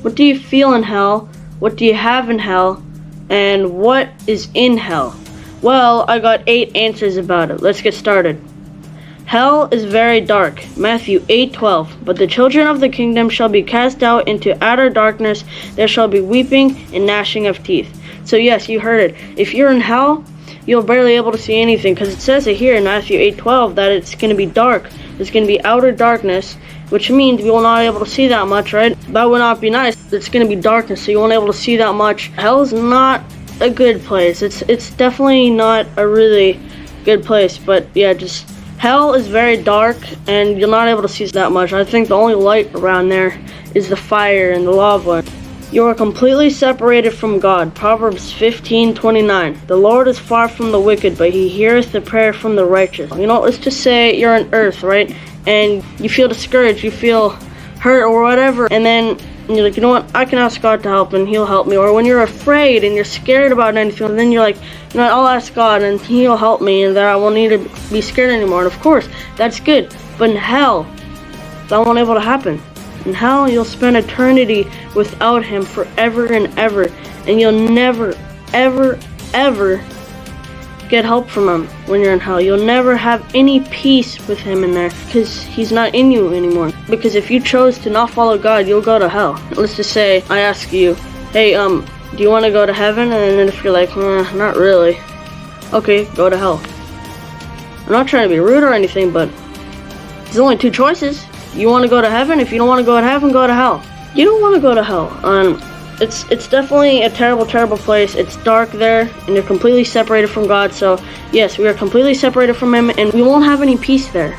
What do you feel in hell? What do you have in hell? And what is in hell? Well, I got 8 answers about it. Let's get started. Hell is very dark. Matthew 8:12. But the children of the kingdom shall be cast out into outer darkness. There shall be weeping and gnashing of teeth. So yes, you heard it. If you're in hell, you're barely able to see anything, because it says it here in Matthew 8:12 that it's going to be dark. There's going to be outer darkness, which means we will not be able to see that much, right? That would not be nice. It's going to be darkness, so you won't be able to see that much. Hell is not a good place. It's definitely not a really good place, but yeah, just hell is very dark, and you're not able to see that much. I think the only light around there is the fire and the lava. You are completely separated from God. Proverbs 15:29. The Lord is far from the wicked, but he heareth the prayer from the righteous. Let's just say you're on earth, right? And you feel discouraged, you feel hurt or whatever, and then you're like, you know what, I can ask God to help and he'll help me. Or when you're afraid and you're scared about anything, and then you're like, you know what, I'll ask God and he'll help me, and that I won't need to be scared anymore. And of course, that's good. But in hell, that won't be able to happen. In hell, you'll spend eternity without him forever and ever, and you'll never, ever, ever get help from him when you're in hell. You'll never have any peace with him in there, because he's not in you anymore. Because if you chose to not follow God, you'll go to hell. Let's just say I ask you, hey, do you want to go to heaven? And then if you're like, not really, okay, go to hell. I'm not trying to be rude or anything, but there's only 2 choices. You want to go to heaven? If you don't want to go to heaven, go to hell. You don't want to go to hell. It's definitely a terrible, terrible place. It's dark there, and you're completely separated from God. So yes, we are completely separated from him, and we won't have any peace there.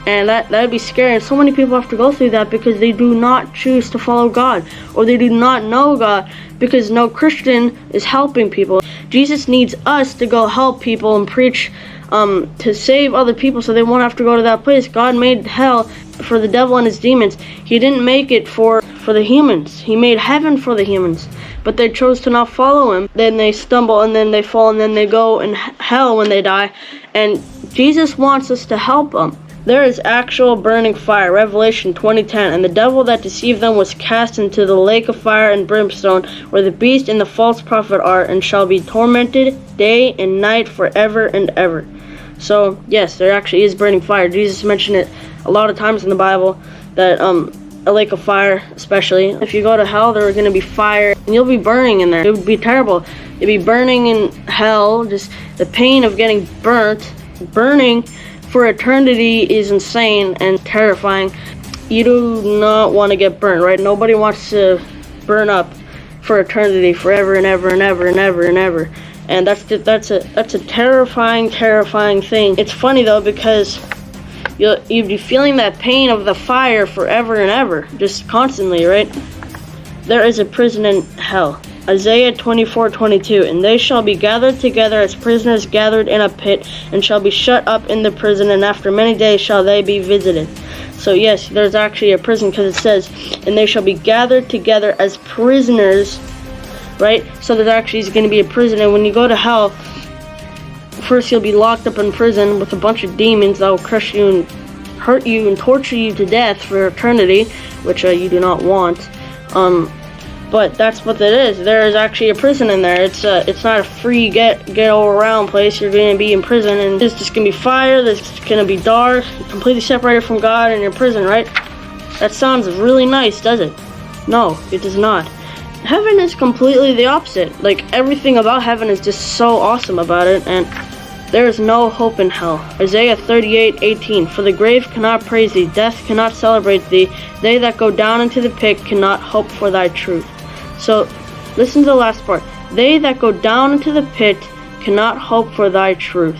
And that'd be scary. And so many people have to go through that because they do not choose to follow God, or they do not know God, because no Christian is helping people. Jesus needs us to go help people and preach, to save other people so they won't have to go to that place. God made hell for the devil and his demons. He didn't make it for the humans. He made heaven for the humans, but they chose to not follow him. Then they stumble, and then they fall, and then they go in hell when they die. And Jesus wants us to help them. There is actual burning fire, Revelation 20:10, and the devil that deceived them was cast into the lake of fire and brimstone, where the beast and the false prophet are, and shall be tormented day and night forever and ever. So yes, there actually is burning fire. Jesus mentioned it a lot of times in the Bible, that a lake of fire, especially. If you go to hell, there are going to be fire, and you'll be burning in there. It would be terrible. You'd be burning in hell. Just the pain of getting burning for eternity is insane and terrifying. You do not want to get burned, right? Nobody wants to burn up for eternity, forever and ever and ever and ever and ever. And that's a terrifying, terrifying thing. It's funny though, because you'd be feeling that pain of the fire forever and ever, just constantly, right? There is a prison in hell. Isaiah 24:22, and they shall be gathered together as prisoners gathered in a pit, and shall be shut up in the prison, and after many days shall they be visited. So yes, there's actually a prison, because it says, and they shall be gathered together as prisoners, right? So there actually is going to be a prison. And when you go to hell, first you'll be locked up in prison with a bunch of demons that will crush you and hurt you and torture you to death for eternity, which you do not want. But that's what it is. There is actually a prison in there. It's not a free get all around place. You're going to be in prison, and there's just going to be fire. There's going to be dark. You're completely separated from God, and you're in prison, right? That sounds really nice, does it? No, it does not. Heaven is completely the opposite. Like, everything about heaven is just so awesome about it, and there is no hope in hell. Isaiah 38:18, for the grave cannot praise thee, death cannot celebrate thee, they that go down into the pit cannot hope for thy truth. So, listen to the last part. They that go down into the pit cannot hope for thy truth.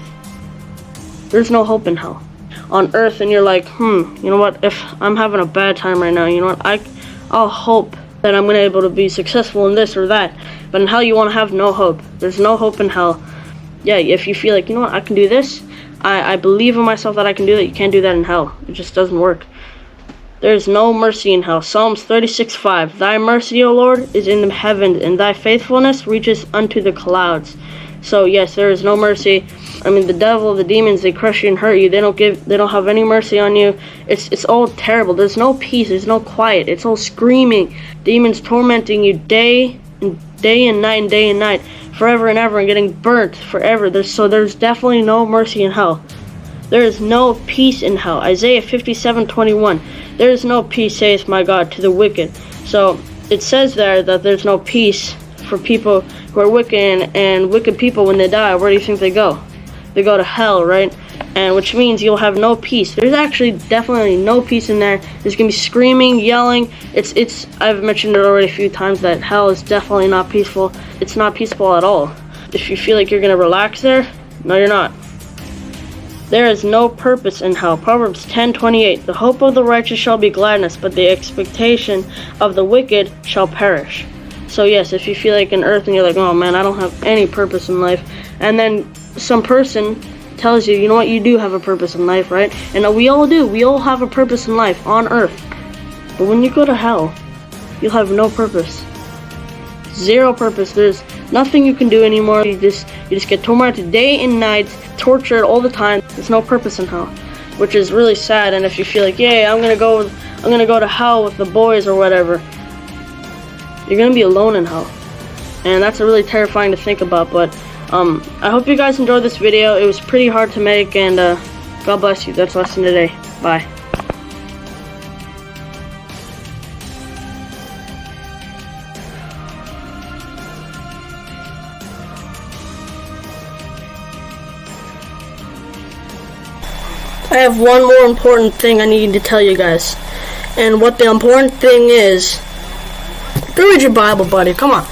There's no hope in hell. On earth, and you're like, you know what, if I'm having a bad time right now, you know what, I'll hope that I'm going to be able to be successful in this or that. But in hell, you want to have no hope. There's no hope in hell. Yeah, if you feel like, you know what, I can do this, I believe in myself that I can do that, you can't do that in hell. It just doesn't work. There is no mercy in hell. Psalms 36:5, thy mercy, O Lord, is in the heavens, and thy faithfulness reaches unto the clouds. So yes, there is no mercy. I mean, the devil, the demons, they crush you and hurt you. They don't have any mercy on you. It's all terrible. There's no peace. There's no quiet. It's all screaming. Demons tormenting you day and night, forever and ever, and getting burnt forever. There's definitely no mercy in hell. There is no peace in hell. Isaiah 57:21. There is no peace, saith my God, to the wicked. So it says there that there's no peace for people who are wicked, and wicked people, when they die, where do you think they go? They go to hell, right? And which means you'll have no peace. There's actually definitely no peace in there. There's gonna be screaming, yelling. I've mentioned it already a few times that hell is definitely not peaceful. It's not peaceful at all. If you feel like you're gonna relax there, no, you're not. There is no purpose in hell. Proverbs 10:28. The hope of the righteous shall be gladness, but the expectation of the wicked shall perish. So yes, if you feel like in earth and you're like, oh man, I don't have any purpose in life, and then some person tells you, you know what, you do have a purpose in life, right? And we all do. We all have a purpose in life on earth. But when you go to hell, you'll have no purpose. Zero purpose. There's nothing you can do anymore. You just get tormented day and night, tortured all the time. There's no purpose in hell, which is really sad. And if you feel like, yeah, I'm gonna go to hell with the boys or whatever, you're gonna be alone in hell, and that's really terrifying to think about. But I hope you guys enjoyed this video. It was pretty hard to make, and God bless you. That's lesson today. Bye. I have one more important thing I need to tell you guys. And what the important thing is, go read your Bible, buddy. Come on.